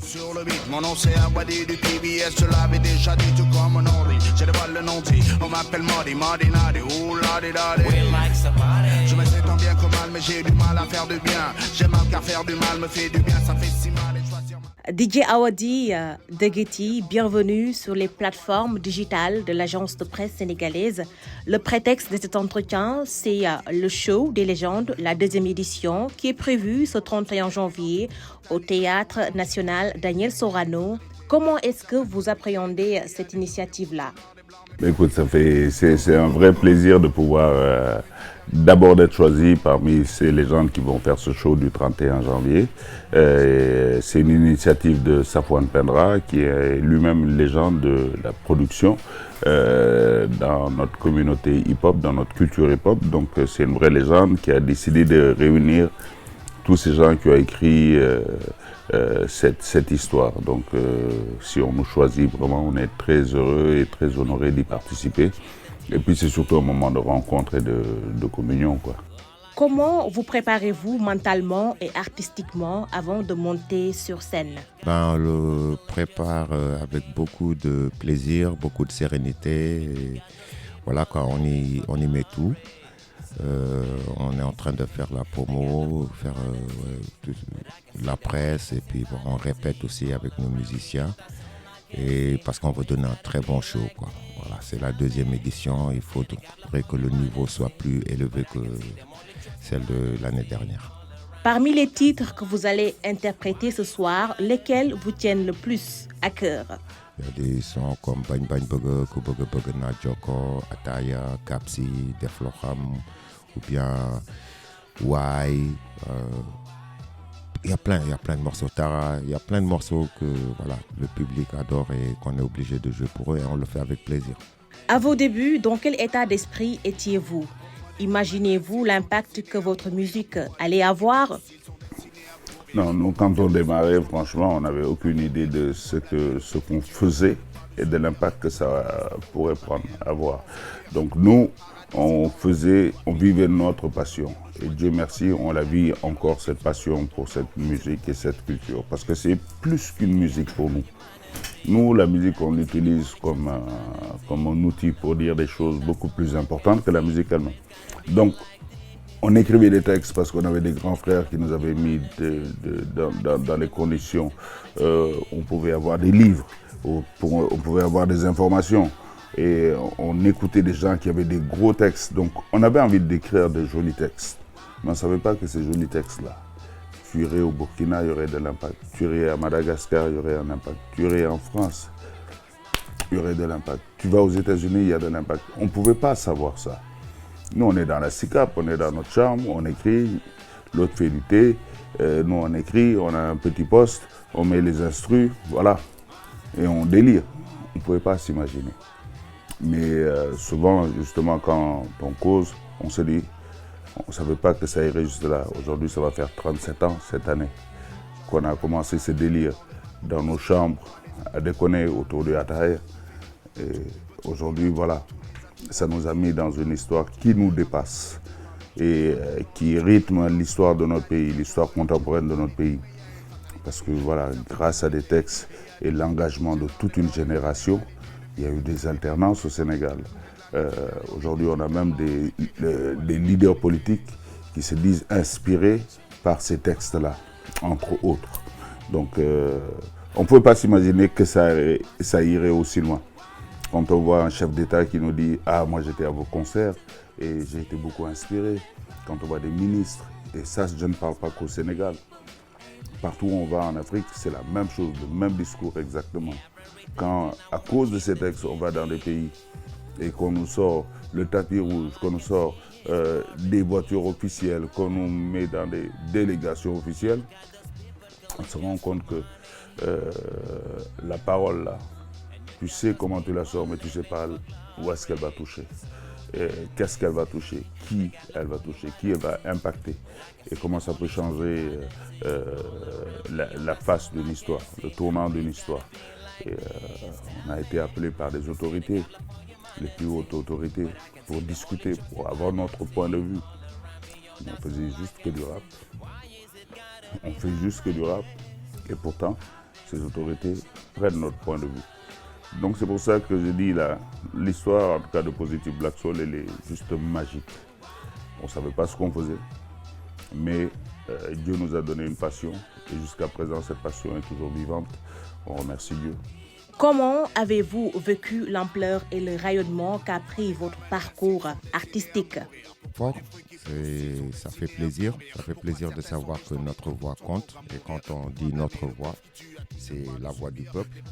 Sur le beat, mon nom c'est Awadi du PBS, je l'avais déjà dit tout comme un Ori. J'ai des balles de non-dit, on m'appelle Mardi, Mardi Nadi, ouh la di da di. Je me sais tant bien que mal, mais j'ai du mal à faire du bien. J'aime mal qu'à faire du mal me fait du bien, ça fait si mal et choisir. DJ Awadi Degueti, bienvenue sur les plateformes digitales de l'agence de presse sénégalaise. Le prétexte de cet entretien, c'est le show des légendes, la deuxième édition, qui est prévue ce 31 janvier au Théâtre national Daniel Sorano. Comment est-ce que vous appréhendez cette initiative-là? Écoute, c'est un vrai plaisir de pouvoir d'abord d'être choisi parmi ces légendes qui vont faire ce show du 31 janvier. C'est une initiative de Safwan Pendra, qui est lui-même une légende de la production dans notre communauté hip-hop, dans notre culture hip-hop. Donc c'est une vraie légende qui a décidé de réunir tous ces gens qui ont écrit cette histoire. Donc si on nous choisit, vraiment on est très heureux et très honoré d'y participer. Et puis c'est surtout un moment de rencontre et de communion, quoi. Comment vous préparez-vous mentalement et artistiquement avant de monter sur scène? On le prépare avec beaucoup de plaisir, beaucoup de sérénité. Et voilà, quoi, on y met tout. On est en train de faire la promo, faire la presse, et puis on répète aussi avec nos musiciens, et parce qu'on veut donner un très bon show, quoi. Voilà, c'est la deuxième édition, il faudrait que le niveau soit plus élevé que celle de l'année dernière. Parmi les titres que vous allez interpréter ce soir, lesquels vous tiennent le plus à cœur? Il y a des sons comme Bang Bang Burger, Kuboga Burger Na Joko, Ataya, Kapsi, Defloham, ou bien Why. Il y a plein de morceaux. Tara, il y a plein de morceaux que voilà, le public adore et qu'on est obligé de jouer pour eux, et on le fait avec plaisir. À vos débuts, dans quel état d'esprit étiez-vous? Imaginez-vous l'impact que votre musique allait avoir? Non, nous, quand on démarrait, franchement, on n'avait aucune idée de ce qu'on faisait et de l'impact que ça pourrait avoir. Donc nous, on vivait notre passion. Et Dieu merci, on la vit encore, cette passion pour cette musique et cette culture. Parce que c'est plus qu'une musique pour nous. Nous, la musique, on l'utilise comme un outil pour dire des choses beaucoup plus importantes que la musique elle-même. Donc, on écrivait des textes parce qu'on avait des grands frères qui nous avaient mis dans les conditions où on pouvait avoir des livres, où on pouvait avoir des informations. Et on écoutait des gens qui avaient des gros textes. Donc, on avait envie d'écrire des jolis textes. Mais on ne savait pas que ces jolis textes-là, tu irais au Burkina, il y aurait de l'impact. Tu irais à Madagascar, il y aurait un impact. Tu irais en France, il y aurait de l'impact. Tu vas aux États-Unis, il y a de l'impact. On ne pouvait pas savoir ça. Nous, on est dans la SICAP, on est dans notre chambre, on écrit, l'autre fait du thé. Nous, on écrit, on a un petit poste, on met les instrus, voilà. Et on délire. On ne pouvait pas s'imaginer. Mais souvent, justement, quand on cause, on se dit, on ne savait pas que ça irait juste là. Aujourd'hui, ça va faire 37 ans cette année qu'on a commencé ce délire dans nos chambres à déconner autour du Ataï. Et aujourd'hui, voilà, ça nous a mis dans une histoire qui nous dépasse et qui rythme l'histoire de notre pays, l'histoire contemporaine de notre pays. Parce que voilà, grâce à des textes et l'engagement de toute une génération, il y a eu des alternances au Sénégal. Aujourd'hui, on a même des leaders politiques qui se disent inspirés par ces textes-là, entre autres. Donc, on ne pouvait pas s'imaginer que ça irait aussi loin. Quand on voit un chef d'État qui nous dit « Ah, moi j'étais à vos concerts et j'ai été beaucoup inspiré ». Quand on voit des ministres, et ça je ne parle pas qu'au Sénégal. Partout où on va en Afrique, c'est la même chose, le même discours exactement. Quand, à cause de ces textes, on va dans des pays et qu'on nous sort le tapis rouge, qu'on nous sort des voitures officielles, qu'on nous met dans des délégations officielles, on se rend compte que la parole là, tu sais comment tu la sors, mais tu ne sais pas où est-ce qu'elle va toucher. Qu'est-ce qu'elle va toucher, qui elle va impacter et comment ça peut changer la face d'une histoire, le tournant d'une histoire. Et, on a été appelé par des autorités, les plus hautes autorités, pour discuter, pour avoir notre point de vue. On faisait juste que du rap. On fait juste que du rap et pourtant ces autorités prennent notre point de vue. Donc c'est pour ça que je dis là, l'histoire en tout cas de Positive Black Soul, elle est juste magique. On ne savait pas ce qu'on faisait, mais Dieu nous a donné une passion et jusqu'à présent cette passion est toujours vivante. On remercie Dieu. Comment avez-vous vécu l'ampleur et le rayonnement qu'a pris votre parcours artistique? Fort, ça fait plaisir. Ça fait plaisir de savoir que notre voix compte. Et quand on dit notre voix, c'est la voix du peuple,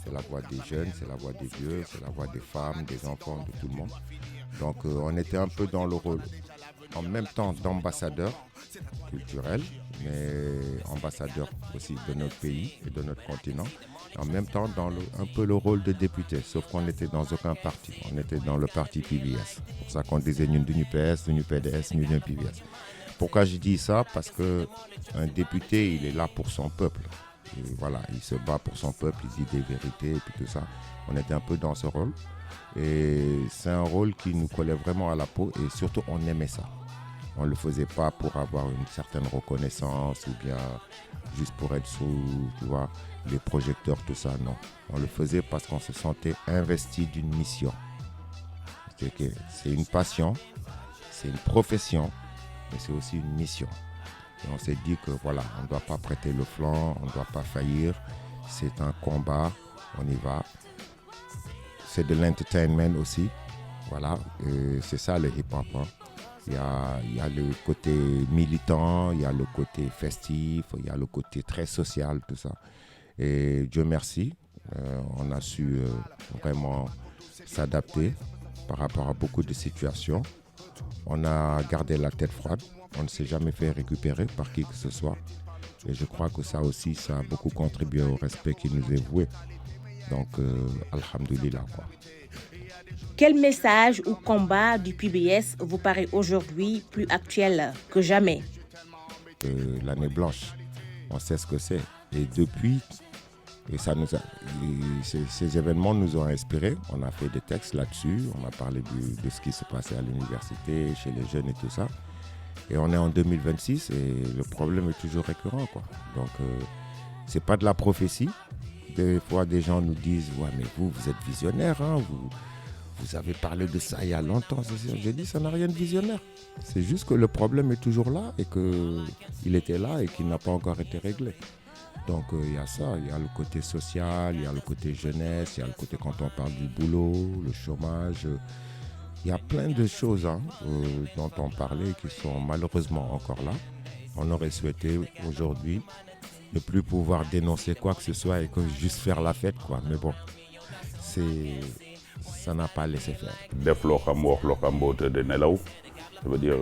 c'est la voix des jeunes, c'est la voix des vieux, c'est la voix des femmes, des enfants, de tout le monde. Donc on était un peu dans le rôle, en même temps d'ambassadeur culturel, mais ambassadeur aussi de notre pays et de notre continent. En même temps, dans un peu le rôle de député, sauf qu'on n'était dans aucun parti. On était dans le parti PBS. C'est pour ça qu'on disait nous UPS, nous PDS, nous PBS. Pourquoi je dis ça? Parce qu'un député, il est là pour son peuple. Et voilà, il se bat pour son peuple, il dit des vérités et puis tout ça. On était un peu dans ce rôle. Et c'est un rôle qui nous collait vraiment à la peau et surtout, on aimait ça. On ne le faisait pas pour avoir une certaine reconnaissance ou bien juste pour être sous, tu vois, les projecteurs, tout ça, non. On le faisait parce qu'on se sentait investi d'une mission. C'est une passion, c'est une profession, mais c'est aussi une mission. Et on s'est dit que voilà, on ne doit pas prêter le flanc, on ne doit pas faillir. C'est un combat, on y va. C'est de l'entertainment aussi. Voilà, c'est ça le hip-hop. Hein. Il y a le côté militant, il y a le côté festif, il y a le côté très social, tout ça. Et Dieu merci, on a su vraiment s'adapter par rapport à beaucoup de situations. On a gardé la tête froide, on ne s'est jamais fait récupérer par qui que ce soit. Et je crois que ça aussi, ça a beaucoup contribué au respect qui nous est voué. Donc, alhamdoulilah, quoi. Quel message ou combat du PBS vous paraît aujourd'hui plus actuel que jamais? L'année blanche, on sait ce que c'est. Et depuis, ces événements nous ont inspirés. On a fait des textes là-dessus, on a parlé de ce qui se passait à l'université, chez les jeunes et tout ça. Et on est en 2026 et le problème est toujours récurrent, quoi. Donc, c'est pas de la prophétie. Des fois, des gens nous disent « Ouais, mais vous êtes visionnaire, hein, vous avez parlé de ça il y a longtemps. » J'ai dit, ça n'a rien de visionnaire. C'est juste que le problème est toujours là et qu'il était là et qu'il n'a pas encore été réglé. Donc il y a ça, il y a le côté social, il y a le côté jeunesse, il y a le côté quand on parle du boulot, le chômage. Il y a plein de choses dont on parlait qui sont malheureusement encore là. On aurait souhaité aujourd'hui ne plus pouvoir dénoncer quoi que ce soit et que juste faire la fête, quoi. Mais bon, ça n'a pas laissé faire. Def loo xam wax loo xam boo tëddee nelaw, ça veut dire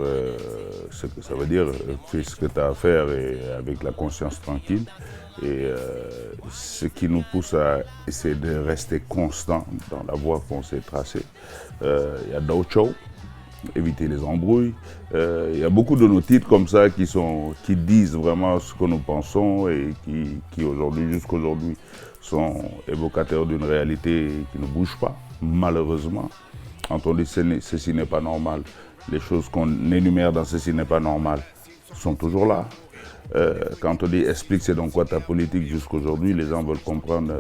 ce que ça veut dire, fais ce que tu as à faire et avec la conscience tranquille. Et ce qui nous pousse à essayer de rester constant dans la voie qu'on s'est tracée. Il y a Daw Chow, éviter les embrouilles. Il y a beaucoup de nos titres comme ça qui disent vraiment ce que nous pensons et qui aujourd'hui, jusqu'aujourd'hui, sont évocateurs d'une réalité qui ne bouge pas, malheureusement. Quand on dit ceci n'est pas normal, les choses qu'on énumère dans ceci n'est pas normal sont toujours là. Quand on dit explique c'est donc quoi ta politique jusqu'aujourd'hui, les gens veulent comprendre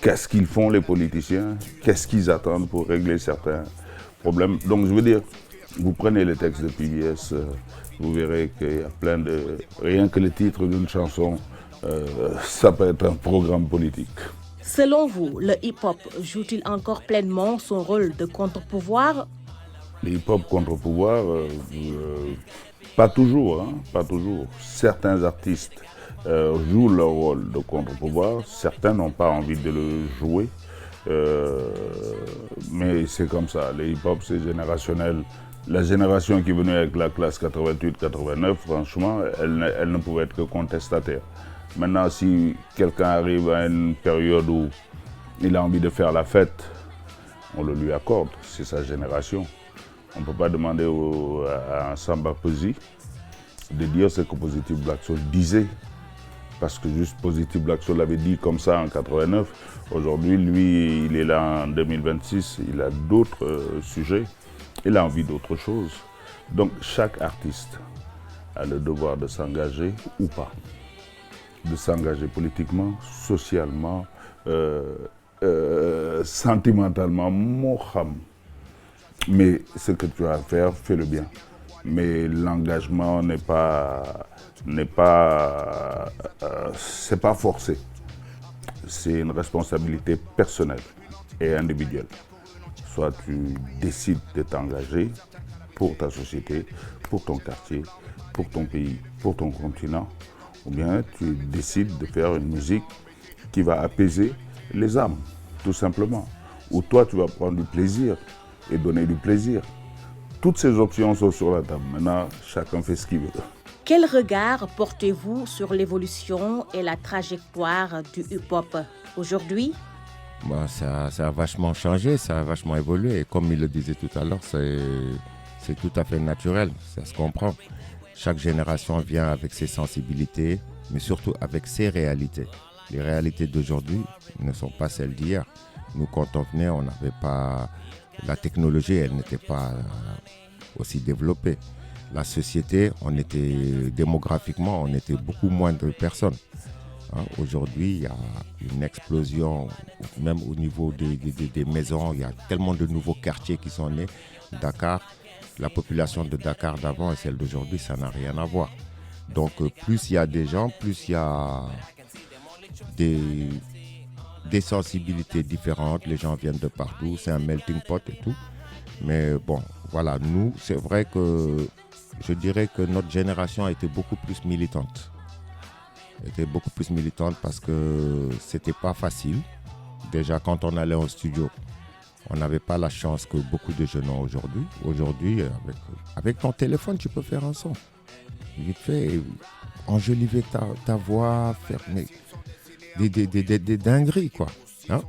qu'est-ce qu'ils font les politiciens, qu'est-ce qu'ils attendent pour régler certains problèmes. Donc je veux dire, vous prenez les textes de PBS, vous verrez qu'il y a plein de... Rien que le titre d'une chanson, ça peut être un programme politique. Selon vous, le hip-hop joue-t-il encore pleinement son rôle de contre-pouvoir? Le hip-hop contre-pouvoir, pas toujours, hein, pas toujours. Certains artistes jouent leur rôle de contre-pouvoir, certains n'ont pas envie de le jouer. Mais c'est comme ça, le hip-hop c'est générationnel. La génération qui est venue avec la classe 88-89, franchement, elle ne pouvait être que contestataire. Maintenant, si quelqu'un arrive à une période où il a envie de faire la fête, on le lui accorde, c'est sa génération. On ne peut pas demander à un Samba Peuzzi de dire ce que Positive Black Soul disait. Parce que juste Positive Black Soul avait dit comme ça en 89. Aujourd'hui, lui, il est là en 2026, il a d'autres sujets, il a envie d'autre chose. Donc chaque artiste a le devoir de s'engager ou pas. de s'engager politiquement, socialement, sentimentalement, mais ce que tu as à faire, fais-le bien. Mais l'engagement c'est pas forcé. C'est une responsabilité personnelle et individuelle. Soit tu décides de t'engager pour ta société, pour ton quartier, pour ton pays, pour ton continent, ou bien tu décides de faire une musique qui va apaiser les âmes, tout simplement. Ou toi, tu vas prendre du plaisir et donner du plaisir. Toutes ces options sont sur la table. Maintenant, chacun fait ce qu'il veut. Quel regard portez-vous sur l'évolution et la trajectoire du hip-hop aujourd'hui? Ça a vachement changé, ça a vachement évolué. Et comme il le disait tout à l'heure, c'est tout à fait naturel, ça se comprend. Chaque génération vient avec ses sensibilités, mais surtout avec ses réalités. Les réalités d'aujourd'hui ne sont pas celles d'hier. Nous, quand on venait, on n'avait pas... La technologie, elle n'était pas aussi développée. La société, démographiquement, on était beaucoup moins de personnes. Aujourd'hui, il y a une explosion, même au niveau des maisons. Il y a tellement de nouveaux quartiers qui sont nés. Dakar, la population de Dakar d'avant et celle d'aujourd'hui, ça n'a rien à voir. Donc, plus il y a des gens, plus il y a des sensibilités différentes. Les gens viennent de partout. C'est un melting pot et tout. Mais bon, voilà, nous, c'est vrai que je dirais que notre génération a été beaucoup plus militante. Parce que c'était pas facile. Déjà, quand on allait au studio, on n'avait pas la chance que beaucoup de jeunes ont aujourd'hui. Aujourd'hui, avec ton téléphone, tu peux faire un son. Vite fait, enjoliver ta voix, faire des dingueries, quoi. Hein?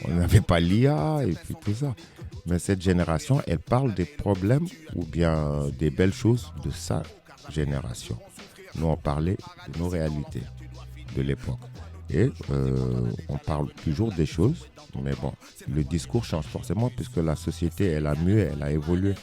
On n'avait pas l'IA et puis tout ça. Mais cette génération, elle parle des problèmes ou bien des belles choses de sa génération. Nous, on parlait de nos réalités de l'époque. Et on parle toujours des choses, mais bon, le discours change forcément puisque la société, elle a mué, elle a évolué.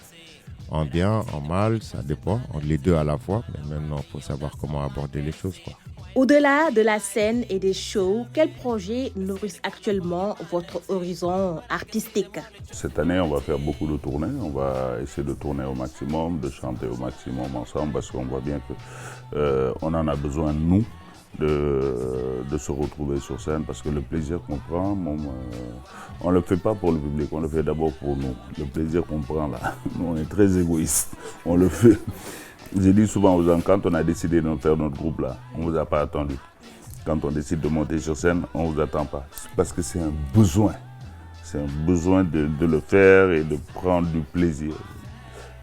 En bien, en mal, ça dépend, les deux à la fois. Mais maintenant, il faut savoir comment aborder les choses, quoi. Au-delà de la scène et des shows, quels projets nourrissent actuellement votre horizon artistique? Cette année, on va faire beaucoup de tournées. On va essayer de tourner au maximum, de chanter au maximum ensemble parce qu'on voit bien qu'on en a besoin, nous, de se retrouver sur scène parce que le plaisir qu'on prend, on ne le fait pas pour le public, on le fait d'abord pour nous. Le plaisir qu'on prend là, nous on est très égoïstes, on le fait. J'ai dit souvent aux gens, quand on a décidé de faire notre groupe là, on ne vous a pas attendu. Quand on décide de monter sur scène, on ne vous attend pas. Parce que c'est un besoin. C'est un besoin de le faire et de prendre du plaisir.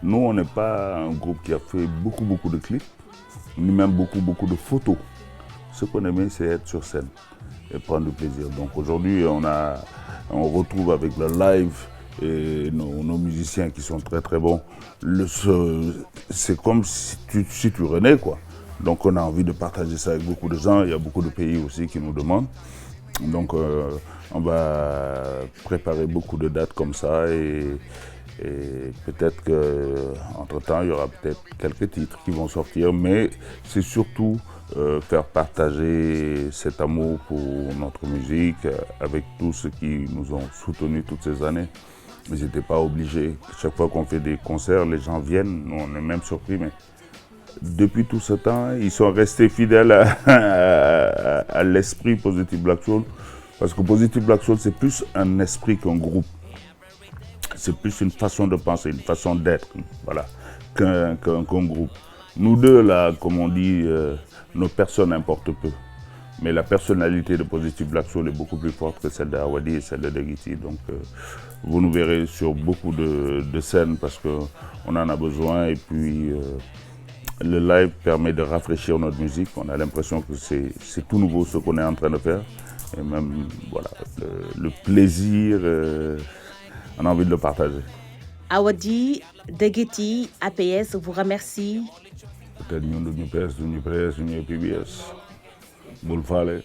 Nous, on n'est pas un groupe qui a fait beaucoup de clips, ni même beaucoup de photos. Ce qu'on aimait, c'est être sur scène et prendre du plaisir. Donc aujourd'hui, on retrouve avec le live et nos musiciens qui sont très bons. C'est comme si tu renais, quoi. Donc on a envie de partager ça avec beaucoup de gens. Il y a beaucoup de pays aussi qui nous demandent. Donc on va préparer beaucoup de dates comme ça et peut-être qu'entre-temps, il y aura peut-être quelques titres qui vont sortir. Mais c'est surtout faire partager cet amour pour notre musique avec tous ceux qui nous ont soutenus toutes ces années. Ils n'étaient pas obligés. Chaque fois qu'on fait des concerts, les gens viennent. Nous, on est même surpris. Mais depuis tout ce temps, ils sont restés fidèles à l'esprit Positive Black Soul. Parce que Positive Black Soul, c'est plus un esprit qu'un groupe. C'est plus une façon de penser, une façon d'être, voilà, qu'un groupe. Nous deux, là, comme on dit, nos personnes importent peu. Mais la personnalité de Positive Black Soul est beaucoup plus forte que celle d'Awadi et celle de Degiti. Donc, vous nous verrez sur beaucoup de scènes parce qu'on en a besoin. Et puis, le live permet de rafraîchir notre musique. On a l'impression que c'est tout nouveau ce qu'on est en train de faire. Et même, voilà, le plaisir, on a envie de le partager. Awadi, Degiti, APS vous remercie. Peut-être nous, PBS, nous, PBS. Boulfale.